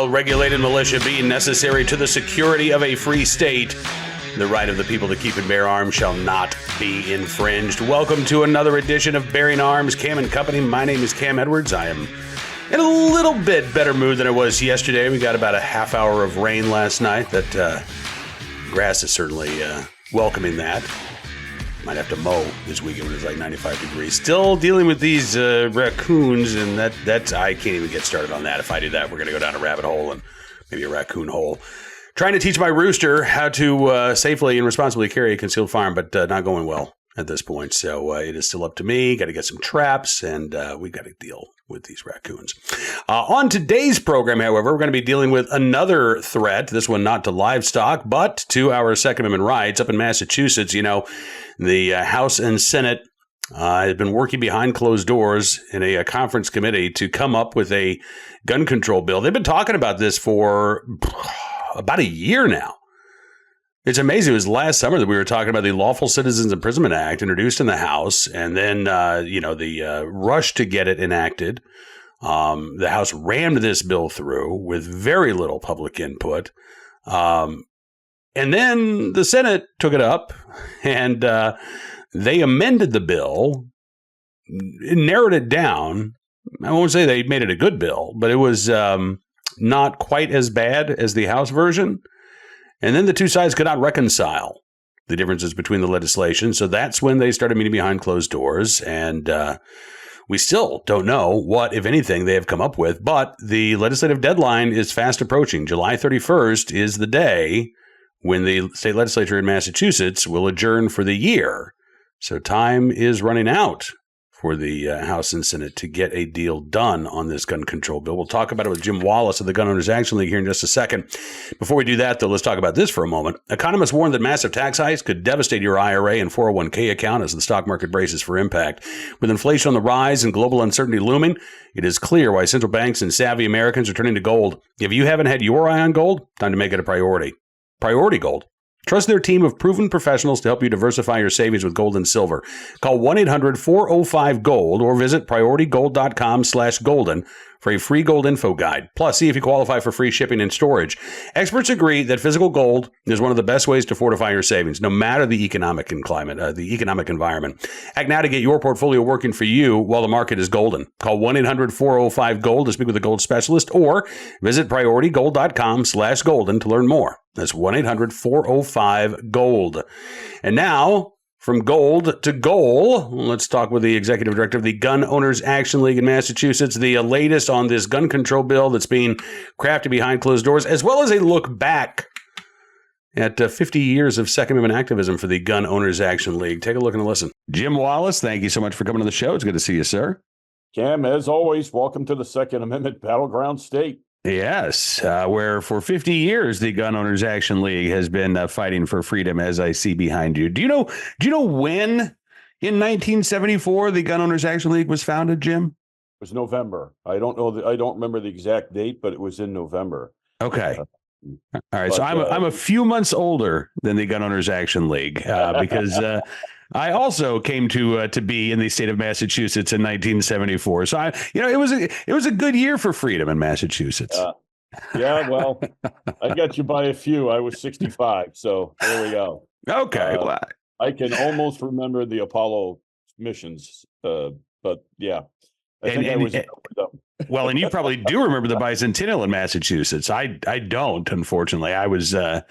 well-regulated militia being necessary to the security of a free state, the right of the people to keep and bear arms shall not be infringed. Welcome to another edition of Bearing Arms, Cam and Company. My name is Cam Edwards. I am in a little bit better mood than I was yesterday. We got about a half hour of rain last night. That grass is certainly welcoming that. Might have to mow this weekend when it's like 95 degrees. Still dealing with these raccoons, and that's I can't even get started on that. If I do that, we're going to go down a rabbit hole and maybe a raccoon hole. Trying to teach my rooster how to safely and responsibly carry a concealed firearm, but not going well at this point. So it is still up to me. Got to get some traps, and we got to deal with these raccoons. On today's program, however, we're going to be dealing with another threat, this one not to livestock, but to our Second Amendment rights up in Massachusetts. You know, the House and Senate have been working behind closed doors in a conference committee to come up with a gun control bill. They've been talking about this for about a year now. It's amazing. It was last summer that we were talking about the Lawful Citizens Imprisonment Act introduced in the House, and then, the rush to get it enacted. The House rammed this bill through with very little public input. And then the Senate took it up, and they amended the bill, narrowed it down. I won't say they made it a good bill, but it was not quite as bad as the House version. And then the two sides could not reconcile the differences between the legislation. So that's when they started meeting behind closed doors. And we still don't know what, if anything, they have come up with. But the legislative deadline is fast approaching. July 31st is the day when the state legislature in Massachusetts will adjourn for the year. So time is running out for the House and Senate to get a deal done on this gun control bill. We'll talk about it with Jim Wallace of the Gun Owners Action League here in just a second. Before we do that, though, let's talk about this for a moment. Economists warn that massive tax hikes could devastate your IRA and 401k account as the stock market braces for impact. With inflation on the rise and global uncertainty looming, it is clear why central banks and savvy Americans are turning to gold. If you haven't had your eye on gold, time to make it a priority. Priority Gold. Trust their team of proven professionals to help you diversify your savings with gold and silver. Call 1-800-405-GOLD or visit PriorityGold.com/golden for a free gold info guide. Plus, see if you qualify for free shipping and storage. Experts agree that physical gold is one of the best ways to fortify your savings, no matter the economic and the economic environment. Act now to get your portfolio working for you while the market is golden. Call 1-800-405-GOLD to speak with a gold specialist or visit PriorityGold.com/golden to learn more. That's 1-800-405-GOLD. And now, from gold to goal, let's talk with the executive director of the Gun Owners Action League in Massachusetts, the latest on this gun control bill that's being crafted behind closed doors, as well as a look back at 50 years of Second Amendment activism for the Gun Owners Action League. Take a look and listen. Jim Wallace, thank you so much for coming to the show. It's good to see you, sir. Cam, as always, welcome to the Second Amendment battleground state. Yes, where for 50 years the Gun Owners Action League has been fighting for freedom, as I see behind you. Do you know when in 1974 the Gun Owners Action League was founded, Jim? It was November. I don't remember the exact date, but it was in November. Okay. All right. So I'm a few months older than the Gun Owners Action League because I also came to be in the state of Massachusetts in 1974. So it was a good year for freedom in Massachusetts. Yeah, well, I got you by a few. I was 65, so there we go. Okay, I can almost remember the Apollo missions, but yeah, I was. Well, and you probably do remember the bicentennial in Massachusetts. I don't, unfortunately. I was a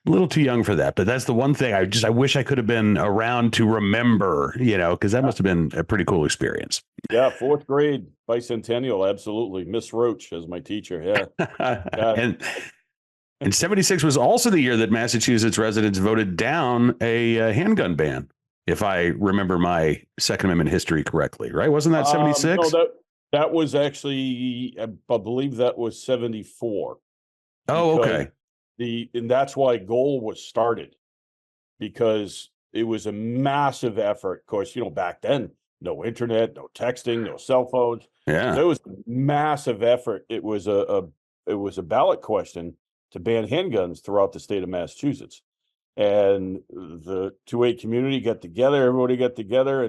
little too young for that, but that's the one thing I wish I could have been around to remember, because that must have been a pretty cool experience. Yeah, fourth grade bicentennial, absolutely. Miss Roach as my teacher, yeah. And 76 was also the year that Massachusetts residents voted down a handgun ban, if I remember my Second Amendment history correctly, right? Wasn't that 76? No, that was actually, I believe that was 74. Oh, okay. And that's why Goal was started, because it was a massive effort. Of course, back then, no internet, no texting, no cell phones. Yeah, there was a massive effort. It was a ballot question to ban handguns throughout the state of Massachusetts, and the 2A community got together. Everybody got together,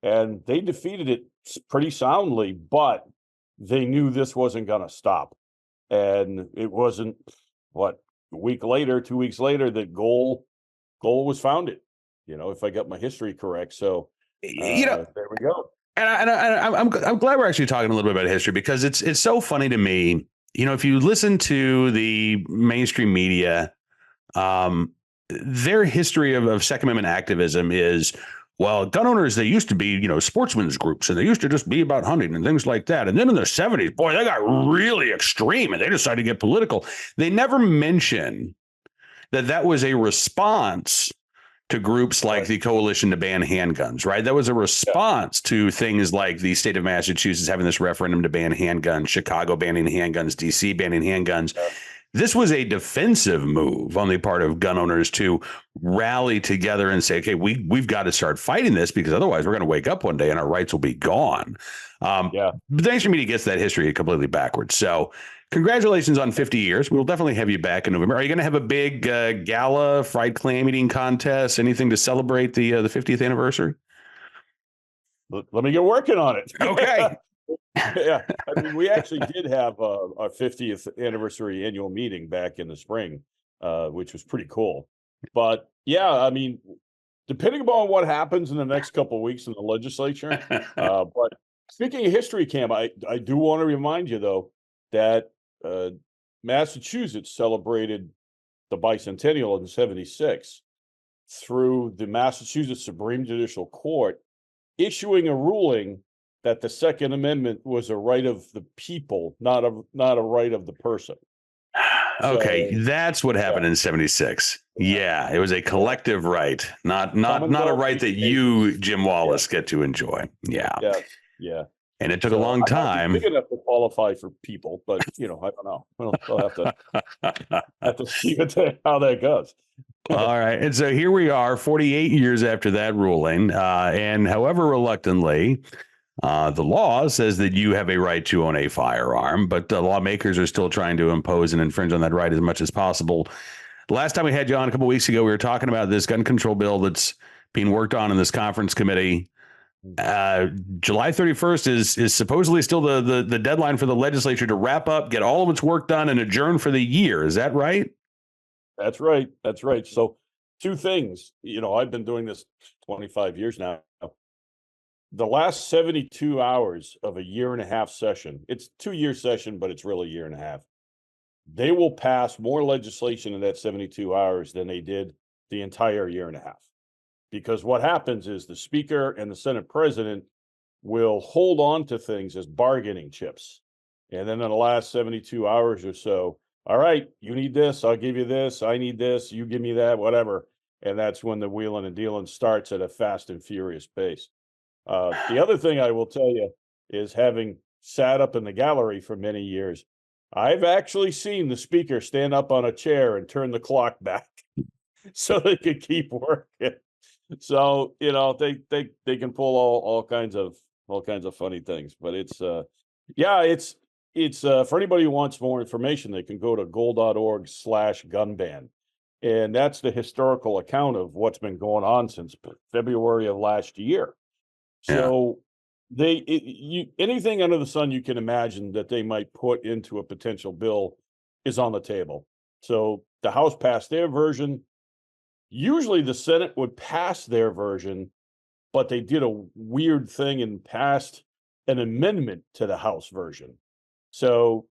and they defeated it pretty soundly, but they knew this wasn't going to stop. And it wasn't what, a week later, 2 weeks later, that goal was founded, if I got my history correct. So there we go. I'm glad we're actually talking a little bit about history, because it's so funny to me. If you listen to the mainstream media, their history of Second Amendment activism is, well, gun owners, they used to be, sportsmen's groups, and they used to just be about hunting and things like that. And then in the 70s, boy, they got really extreme and they decided to get political. They never mention that was a response to groups like the Coalition to Ban Handguns, right? That was a response to things like the state of Massachusetts having this referendum to ban handguns, Chicago banning handguns, DC banning handguns. Yeah. This was a defensive move on the part of gun owners to rally together and say, okay, we've got to start fighting this, because otherwise we're going to wake up one day and our rights will be gone. The mainstream media gets that history completely backwards. So congratulations on 50 years. We'll definitely have you back in November. Are you going to have a big gala, fried clam eating contest, anything to celebrate the 50th anniversary? Let me get working on it. Okay. Yeah, I mean, we actually did have our 50th anniversary annual meeting back in the spring, which was pretty cool. But yeah, I mean, depending upon what happens in the next couple of weeks in the legislature. But speaking of history, Cam, I do want to remind you, though, that Massachusetts celebrated the bicentennial in '76 through the Massachusetts Supreme Judicial Court issuing a ruling that the Second Amendment was a right of the people, not a right of the person. Okay, so, that's what happened in '76. Yeah, it was a collective right, not a right that you, Jim Wallace, get to enjoy. Yeah. And it took a long time. Big enough to qualify for people, but I don't know. We'll have to see how that goes. All right. And so here we are 48 years after that ruling. And however reluctantly, the law says that you have a right to own a firearm, but lawmakers are still trying to impose and infringe on that right as much as possible. The last time we had you on a couple of weeks ago, we were talking about this gun control bill that's being worked on in this conference committee. July 31st is supposedly still the deadline for the legislature to wrap up, get all of its work done, and adjourn for the year. Is that right? That's right. That's right. So two things, I've been doing this 25 years now. The last 72 hours of a year and a half session, it's 2-year session, but it's really a year and a half. They will pass more legislation in that 72 hours than they did the entire year and a half. Because what happens is the speaker and the Senate president will hold on to things as bargaining chips. And then in the last 72 hours or so, all right, you need this, I'll give you this, I need this, you give me that, whatever. And that's when the wheeling and dealing starts at a fast and furious pace. The other thing I will tell you is, having sat up in the gallery for many years, I've actually seen the speaker stand up on a chair and turn the clock back so they could keep working. So, they can pull all kinds of funny things, but it's for anybody who wants more information, they can go to goal.org/gunban. And that's the historical account of what's been going on since February of last year. So anything under the sun you can imagine that they might put into a potential bill is on the table. So the House passed their version. Usually the Senate would pass their version, but they did a weird thing and passed an amendment to the House version. So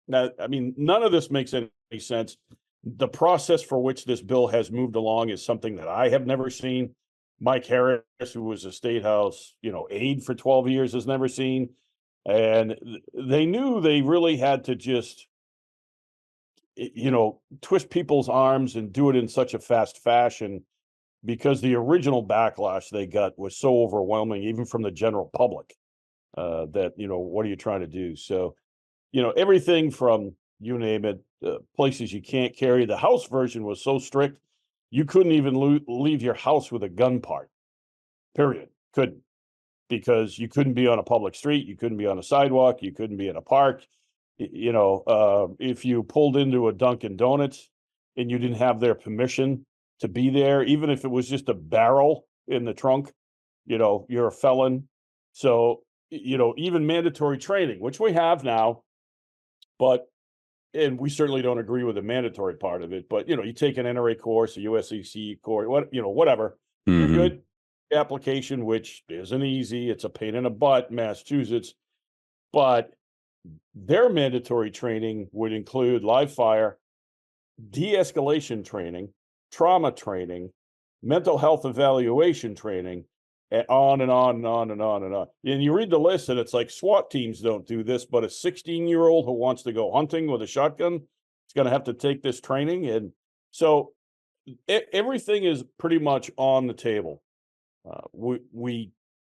now, I mean, none of this makes any sense. The process for which this bill has moved along is something that I have never seen. Mike Harris, who was a state house, aide for 12 years, has never seen. And they knew they really had to just, twist people's arms and do it in such a fast fashion, because the original backlash they got was so overwhelming, even from the general public, that, what are you trying to do? So, everything from, you name it, places you can't carry. The House version was so strict, you couldn't even leave your house with a gun part, period. Couldn't, because you couldn't be on a public street. You couldn't be on a sidewalk. You couldn't be in a park. If you pulled into a Dunkin' Donuts and you didn't have their permission to be there, even if it was just a barrel in the trunk, you're a felon. So, even mandatory training, which we have now, but and we certainly don't agree with the mandatory part of it, but you take an NRA course, a USCC course, whatever, you're Mhm. good. Application, which isn't easy, it's a pain in the butt, Massachusetts, but their mandatory training would include live fire, de-escalation training, trauma training, mental health evaluation training, and on and on and on and on and on. And you read the list and it's like SWAT teams don't do this, but a 16-year-old who wants to go hunting with a shotgun is going to have to take this training. And so everything is pretty much on the table. We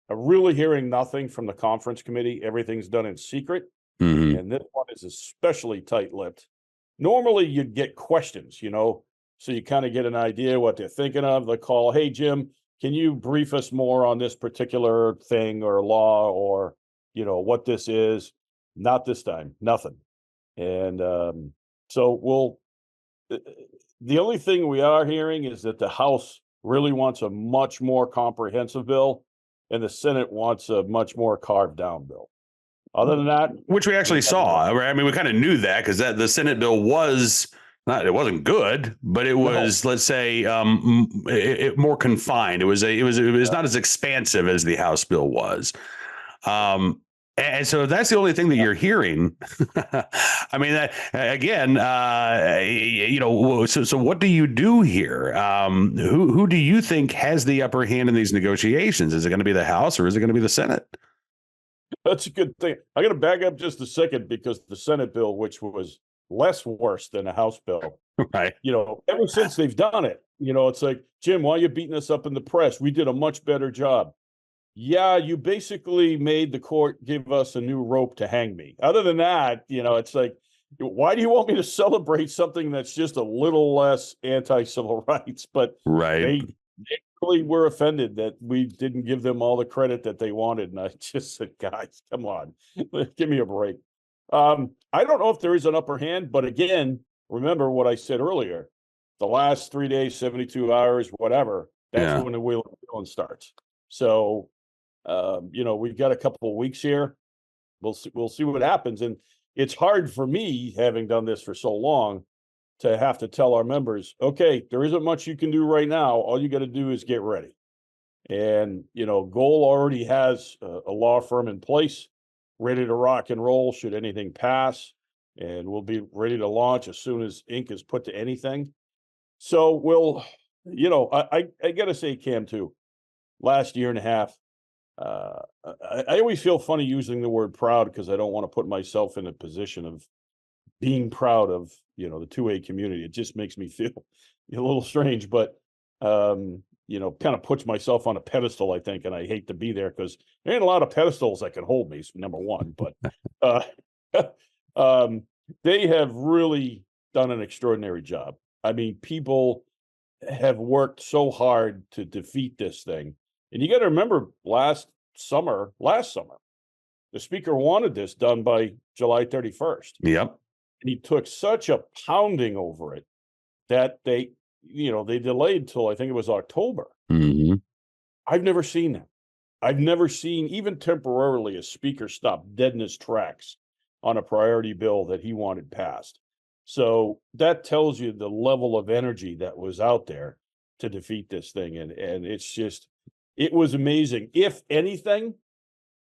are really hearing nothing from the conference committee. Everything's done in secret. Mhm. And this one is especially tight-lipped. Normally you'd get questions, so you kind of get an idea what they're thinking of. They call, hey, Jim, can you brief us more on this particular thing or law or, what this is? Not this time, nothing. And so the only thing we are hearing is that the House really wants a much more comprehensive bill and the Senate wants a much more carved down bill. Other than that, Which we actually saw. I mean, we kind of knew that because the Senate bill was not, it wasn't good, but it was, let's say, more confined. It was not as expansive as the House bill was. And so that's the only thing that you're hearing. I mean, that, again, so what do you do here? Who do you think has the upper hand in these negotiations? Is it going to be the House or is it going to be the Senate? That's a good thing. I'm going to back up just a second because the Senate bill, which was less worse than the House bill, Right. Ever since they've done it, it's like, Jim, why are you beating us up in the press? We did a much better job. Yeah, you basically made the court give us a new rope to hang me. Other than that, it's like, why do you want me to celebrate something that's just a little less anti-civil rights? But Right. they really were offended that we didn't give them all the credit that they wanted. And I just said, guys, come on, give me a break. I don't know if there is an upper hand, but again, remember what I said earlier, the last 3 days, 72 hours, whatever, that's when the wheel of dealing starts. So, we've got a couple of weeks here. We'll see what happens. And it's hard for me, having done this for so long, to have to tell our members, okay, there isn't much you can do right now. All you got to do is get ready. And, Goal already has a law firm in place, ready to rock and roll should anything pass. And we'll be ready to launch as soon as ink is put to anything. So I got to say, Cam, too, last year and a half, I always feel funny using the word proud because I don't want to put myself in a position of being proud of, the 2A community. It just makes me feel a little strange, but, kind of puts myself on a pedestal, I think, and I hate to be there because there ain't a lot of pedestals that can hold me, number one, but they have really done an extraordinary job. I mean, people have worked so hard to defeat this thing. And you got to remember last summer, the speaker wanted this done by July 31st. Yep. And he took such a pounding over it that they delayed till I think it was October. Mm-hmm. I've never seen that. I've never seen, even temporarily, a speaker stop dead in his tracks on a priority bill that he wanted passed. So that tells you the level of energy that was out there to defeat this thing. And it was amazing. If anything,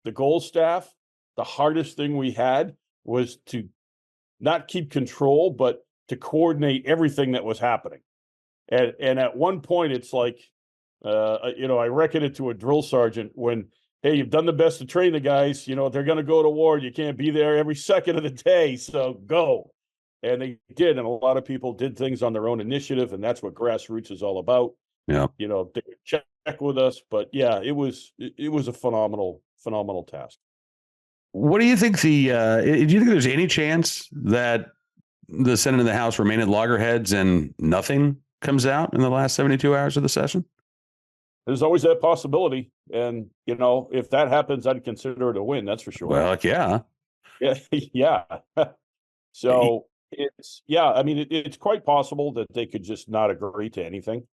the Goal staff, the hardest thing we had was to not keep control, but to coordinate everything that was happening. And at one point, it's like, I reckon it to a drill sergeant when, hey, you've done the best to train the guys, they're going to go to war. You can't be there every second of the day. So go. And they did. And a lot of people did things on their own initiative. And that's what grassroots is all about. Yeah. They would check with us. But yeah, it was a phenomenal task. What do you think do you think there's any chance that the Senate and the House remain at loggerheads and nothing comes out in the last 72 hours of the session? There's always that possibility. And, if that happens, I'd consider it a win. That's for sure. Well, yeah. Yeah. Yeah. So it's quite possible that they could just not agree to anything.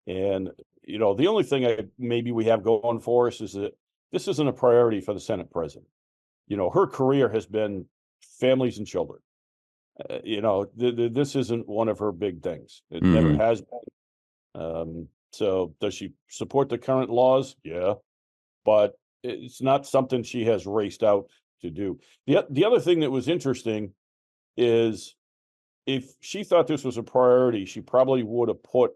And, the only thing maybe we have going for us is that this isn't a priority for the Senate president. Her career has been families and children. This isn't one of her big things. It never Mhm. has been. So does she support the current laws? Yeah, but it's not something she has raced out to do. The other thing that was interesting is if she thought this was a priority, she probably would have put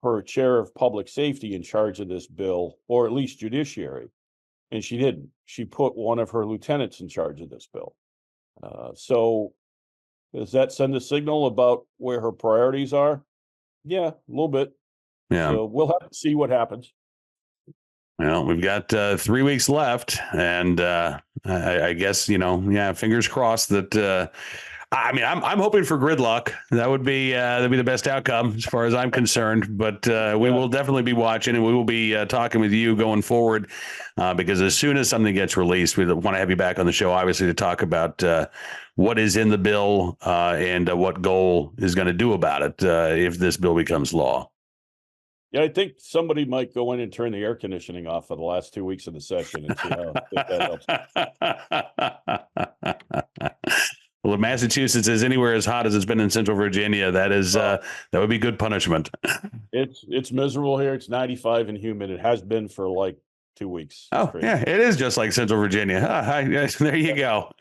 her chair of public safety in charge of this bill, or at least judiciary. And she didn't. She put one of her lieutenants in charge of this bill. So does that send a signal about where her priorities are? Yeah, a little bit. Yeah. So we'll have to see what happens. Well, we've got 3 weeks left, and I guess fingers crossed that. I'm hoping for gridlock. That'd be the best outcome as far as I'm concerned. But we will definitely be watching, and we will be talking with you going forward, because as soon as something gets released, we want to have you back on the show, obviously, to talk about what is in the bill and what Goal is going to do about it if this bill becomes law. Yeah, I think somebody might go in and turn the air conditioning off for the last 2 weeks of the session and see how if that helps. Well, if Massachusetts is anywhere as hot as it's been in Central Virginia, that would be good punishment. It's miserable here. It's 95 and humid. It has been for like 2 weeks. Oh, yeah, it is just like Central Virginia. There you go.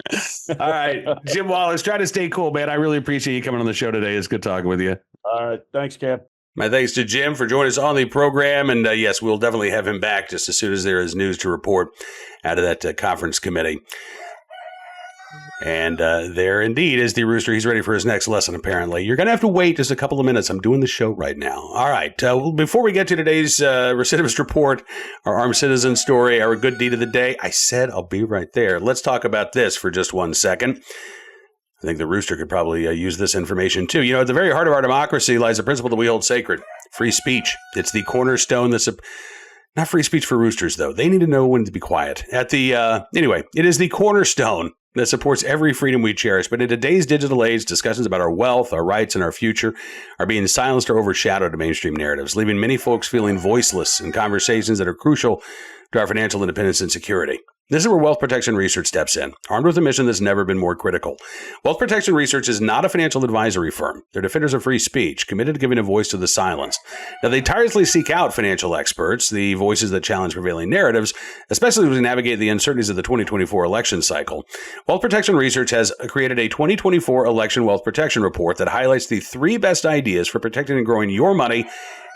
All right, Jim Wallace, try to stay cool, man. I really appreciate you coming on the show today. It's good talking with you. All right. Thanks, Cam. My thanks to Jim for joining us on the program. And yes, we'll definitely have him back just as soon as there is news to report out of that conference committee. And there indeed is the rooster. He's ready for his next lesson, apparently. You're going to have to wait just a couple of minutes. I'm doing the show right now. All right. Before we get to today's recidivist report, our armed citizen story, our good deed of the day, I said I'll be right there. Let's talk about this for just 1 second. I think the rooster could probably use this information, too. At the very heart of our democracy lies a principle that we hold sacred, free speech. It's the cornerstone that's not free speech for roosters, though. They need to know when to be quiet. Anyway, it is the cornerstone that supports every freedom we cherish. But in today's digital age, discussions about our wealth, our rights, and our future are being silenced or overshadowed in mainstream narratives, leaving many folks feeling voiceless in conversations that are crucial to our financial independence and security. This is where Wealth Protection Research steps in, armed with a mission that's never been more critical. Wealth Protection Research is not a financial advisory firm. They're defenders of free speech, committed to giving a voice to the silenced. Now, they tirelessly seek out financial experts, the voices that challenge prevailing narratives, especially as we navigate the uncertainties of the 2024 election cycle. Wealth Protection Research has created a 2024 Election Wealth Protection Report that highlights the 3 best ideas for protecting and growing your money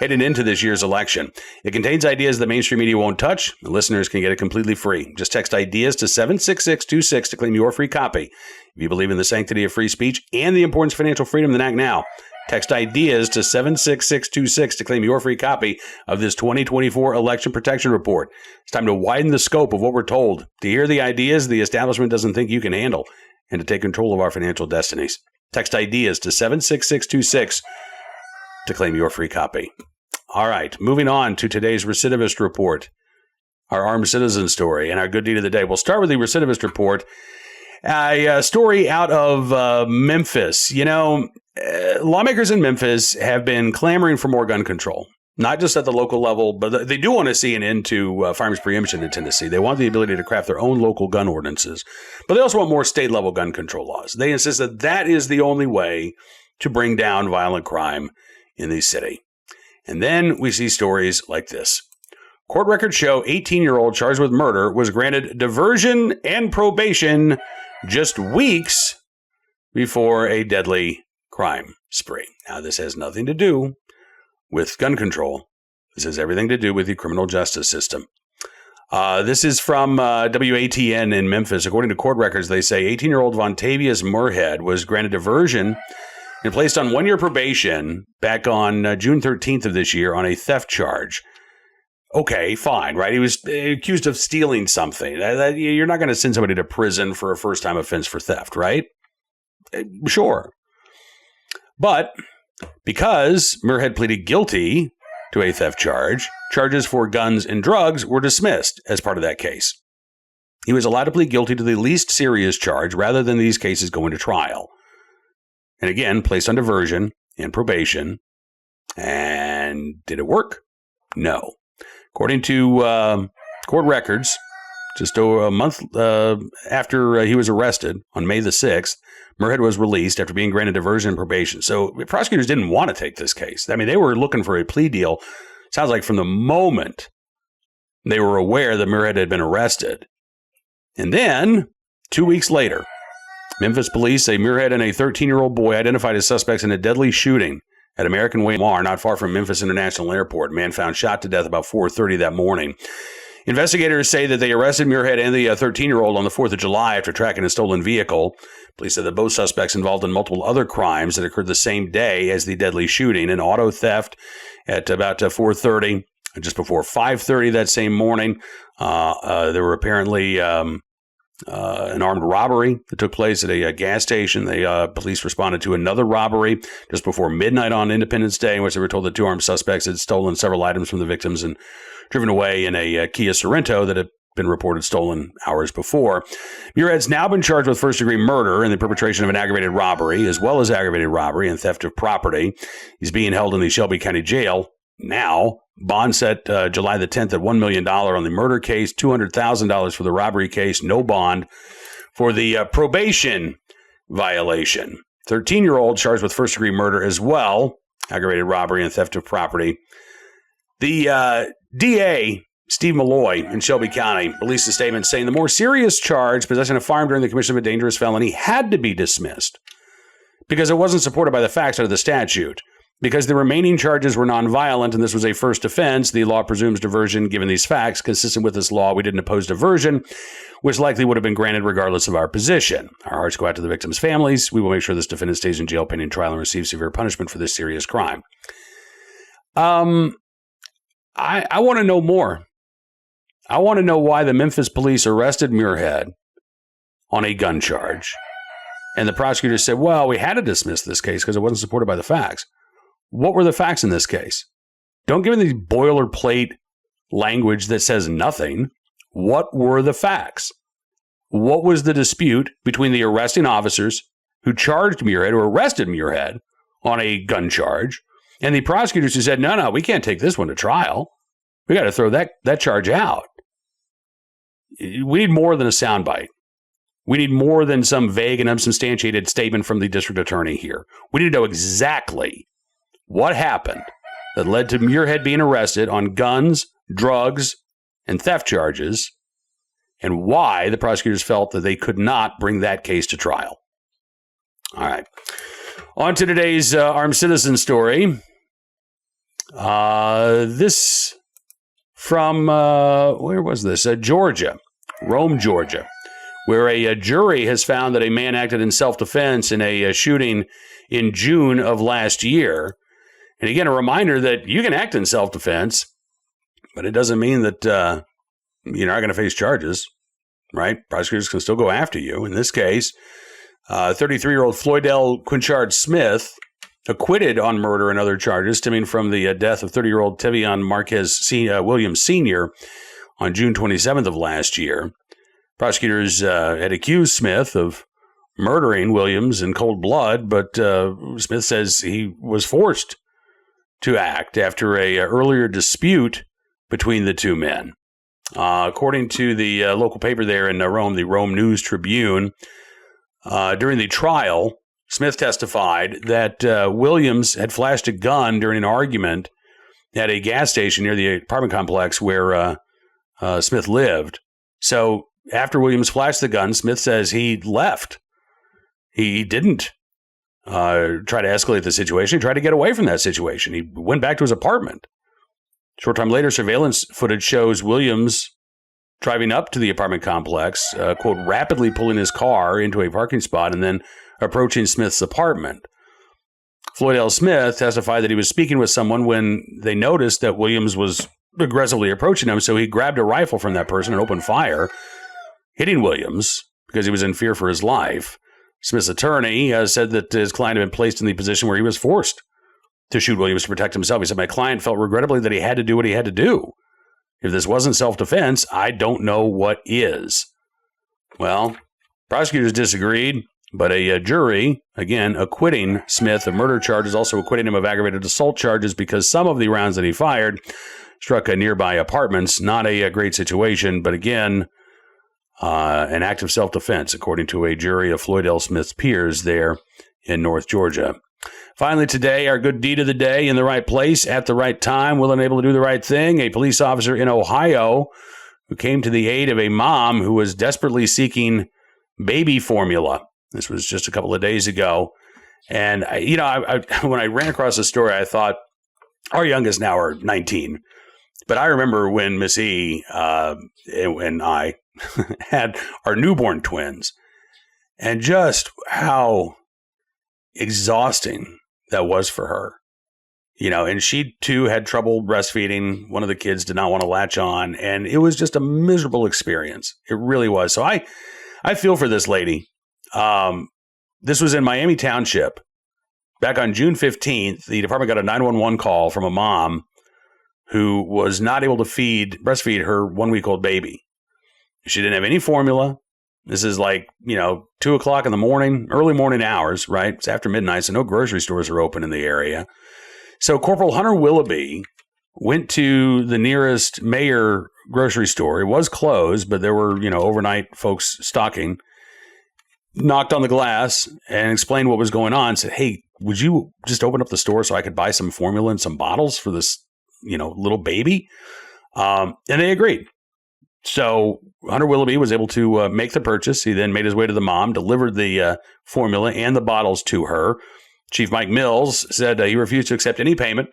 heading into this year's election. It contains ideas the mainstream media won't touch. The listeners can get it completely free. Just text ideas to 76626 to claim your free copy. If you believe in the sanctity of free speech and the importance of financial freedom, then act now. Text ideas to 76626 to claim your free copy of this 2024 Election Protection Report. It's time to widen the scope of what we're told, to hear the ideas the establishment doesn't think you can handle, and to take control of our financial destinies. Text ideas to 76626 to claim your free copy. All right, moving on to today's recidivist report, our armed citizen story, and our good deed of the day. We'll start with the recidivist report, a story out of Memphis. Lawmakers in Memphis have been clamoring for more gun control, not just at the local level, but they do want to see an end to firearms preemption in Tennessee. They want the ability to craft their own local gun ordinances, but they also want more state-level gun control laws. They insist that that is the only way to bring down violent crime in the city. And then we see stories like this. Court records show 18-year-old charged with murder was granted diversion and probation just weeks before a deadly crime spree. Now, this has nothing to do with gun control. This has everything to do with the criminal justice system. This is from WATN in Memphis. According to court records, they say 18-year-old Vontavious Moorhead was granted diversion and placed on 1-year probation back on June 13th of this year on a theft charge. Okay, fine, right? He was accused of stealing something. You're not going to send somebody to prison for a first-time offense for theft, right? Sure. But because Moorhead pleaded guilty to a theft charge, charges for guns and drugs were dismissed as part of that case. He was allowed to plead guilty to the least serious charge rather than these cases going to trial. And again, placed on diversion and probation. And did it work? No. According to court records, Just over a month after he was arrested on May the 6th, Muirhead was released after being granted diversion and probation. So prosecutors didn't want to take this case. I mean, they were looking for a plea deal. Sounds like from the moment they were aware that Muirhead had been arrested. And then, 2 weeks later, Memphis police say Muirhead and a 13-year-old boy identified as suspects in a deadly shooting at American Way Mall, not far from Memphis International Airport. A man found shot to death about 4:30 that morning. Investigators say that they arrested Muirhead and the 13-year-old on the 4th of July after tracking a stolen vehicle. Police said that both suspects involved in multiple other crimes that occurred the same day as the deadly shooting, an auto theft at about 4:30, just before 5:30 that same morning. There were apparently an armed robbery that took place at a gas station. The police responded to another robbery just before midnight on Independence Day, in which they were told that two armed suspects had stolen several items from the victims and driven away in a Kia Sorento that had been reported stolen hours before. Muirhead's now been charged with first-degree murder and the perpetration of an aggravated robbery, as well as aggravated robbery and theft of property. He's being held in the Shelby County Jail now. Bond set July the 10th at $1 million on the murder case, $200,000 for the robbery case, no bond for the probation violation. 13-year-old charged with first-degree murder as well, aggravated robbery and theft of property. The DA, Steve Malloy in Shelby County, released a statement saying the more serious charge, possessing a firearm during the commission of a dangerous felony, had to be dismissed because it wasn't supported by the facts under the statute. Because the remaining charges were nonviolent and this was a first offense, the law presumes diversion given these facts. Consistent with this law, we didn't oppose diversion, which likely would have been granted regardless of our position. Our hearts go out to the victims' families. We will make sure this defendant stays in jail pending trial and receives severe punishment for this serious crime. I want to know more. I want to know why the Memphis police arrested Muirhead on a gun charge. And the prosecutor said, well, we had to dismiss this case because it wasn't supported by the facts. What were the facts in this case? Don't give me the boilerplate language that says nothing. What were the facts? What was the dispute between the arresting officers who charged Muirhead or arrested Muirhead on a gun charge and the prosecutors who said, no, we can't take this one to trial. We got to throw that charge out. We need more than a soundbite. We need more than some vague and unsubstantiated statement from the district attorney here. We need to know exactly what happened that led to Muirhead being arrested on guns, drugs, and theft charges, and why the prosecutors felt that they could not bring that case to trial. All right. On to today's armed citizen story. This from, where was this? Georgia, Rome, Georgia, where a jury has found that a man acted in self-defense in a shooting in June of last year. And again, a reminder that you can act in self-defense, but it doesn't mean that you're not going to face charges, right? Prosecutors can still go after you. In this case, 33-year-old Floydell Quinchard Smith, acquitted on murder and other charges stemming from the death of 30-year-old Tevion Marquez Williams Sr. on June 27th of last year. Prosecutors had accused Smith of murdering Williams in cold blood, but Smith says he was forced to act after a earlier dispute between the two men. According to the local paper there in Rome, the Rome News Tribune, during the trial, Smith testified that Williams had flashed a gun during an argument at a gas station near the apartment complex where Smith lived. So after Williams flashed the gun, Smith says he left. He didn't try to escalate the situation. He tried to get away from that situation. He went back to his apartment. Short time later, surveillance footage shows Williams driving up to the apartment complex, quote, rapidly pulling his car into a parking spot and then approaching Smith's apartment. Floyd L. Smith testified that he was speaking with someone when they noticed that Williams was aggressively approaching him, so he grabbed a rifle from that person and opened fire, hitting Williams because he was in fear for his life. Smith's attorney said that his client had been placed in the position where he was forced to shoot Williams to protect himself. He said, my client felt regrettably that he had to do what he had to do. If this wasn't self-defense, I don't know what is. Well, prosecutors disagreed, but a jury, again, acquitting Smith of murder charges, also acquitting him of aggravated assault charges because some of the rounds that he fired struck nearby apartments. Not a great situation, but again, an act of self-defense, according to a jury of Floyd L. Smith's peers there in North Georgia. Finally today, our good deed of the day, in the right place at the right time, willing and able to do the right thing. A police officer in Ohio who came to the aid of a mom who was desperately seeking baby formula. This was just a couple of days ago. And, when I ran across the story, I thought, our youngest now are 19. But I remember when Miss E and I had our newborn twins, and just how exhausting that was for her. And she too had trouble breastfeeding. One of the kids did not want to latch on, and it was just a miserable experience. It really was. So I feel for this lady. This was in Miami Township. Back on June 15th, the department got a 911 call from a mom who was not able to breastfeed her 1-week-old baby. She didn't have any formula. This is 2 o'clock in the morning, early morning hours, right? It's after midnight, so no grocery stores are open in the area. So Corporal Hunter Willoughby went to the nearest Mayer grocery store. It was closed, but there were, overnight folks stocking. Knocked on the glass and explained what was going on. Said, "Hey, would you just open up the store so I could buy some formula and some bottles for this, little baby?" And they agreed. So Hunter Willoughby was able to make the purchase. He then made his way to the mom, delivered the formula and the bottles to her. Chief Mike Mills said he refused to accept any payment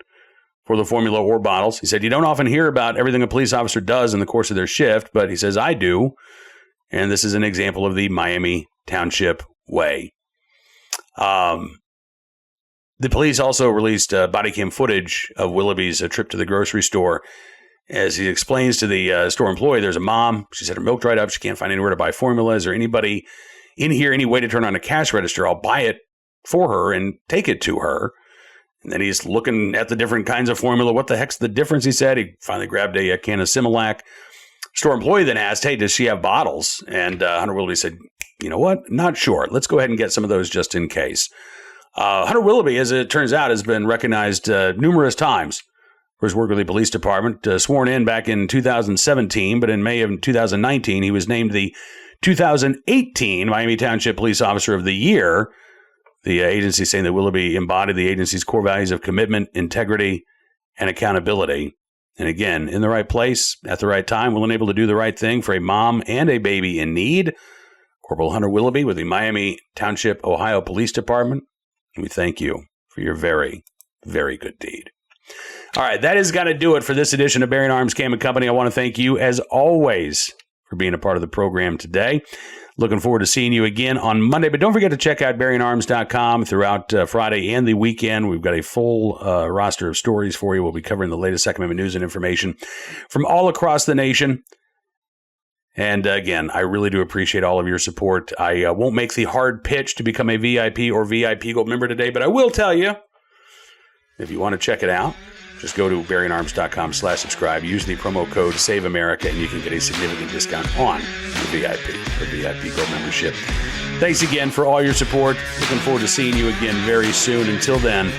for the formula or bottles. He said, "You don't often hear about everything a police officer does in the course of their shift, but," he says, "I do. And this is an example of the Miami Township way." The police also released body cam footage of Willoughby's trip to the grocery store. As he explains to the store employee, there's a mom. She said her milk dried up. She can't find anywhere to buy formula. Is there anybody in here, any way to turn on a cash register? I'll buy it for her and take it to her. And then he's looking at the different kinds of formula. What the heck's the difference, he said. He finally grabbed a can of Similac. Store employee then asked, "Hey, does she have bottles?" And Hunter Willoughby said, "You know what? Not sure. Let's go ahead and get some of those just in case." Hunter Willoughby, as it turns out, has been recognized numerous times for his work with the police department. Sworn in back in 2017, but in May of 2019, he was named the 2018 Miami Township Police Officer of the Year. The agency saying that Willoughby embodied the agency's core values of commitment, integrity, and accountability. And again, in the right place, at the right time, willing and able to do the right thing for a mom and a baby in need. Corporal Hunter Willoughby with the Miami Township, Ohio Police Department. And we thank you for your very, very good deed. All right, that has got to do it for this edition of Bearing Arms Cam & Company. I want to thank you, as always, for being a part of the program today. Looking forward to seeing you again on Monday. But don't forget to check out BearingArms.com throughout Friday and the weekend. We've got a full roster of stories for you. We'll be covering the latest Second Amendment news and information from all across the nation. And again, I really do appreciate all of your support. I won't make the hard pitch to become a VIP or VIP Gold member today, but I will tell you, if you want to check it out, just go to BearingArms.com/subscribe. Use the promo code SAVEAMERICA, and you can get a significant discount on the VIP or VIP Gold membership. Thanks again for all your support. Looking forward to seeing you again very soon. Until then,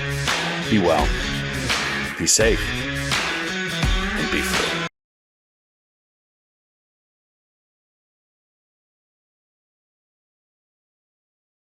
be well, be safe, and be free.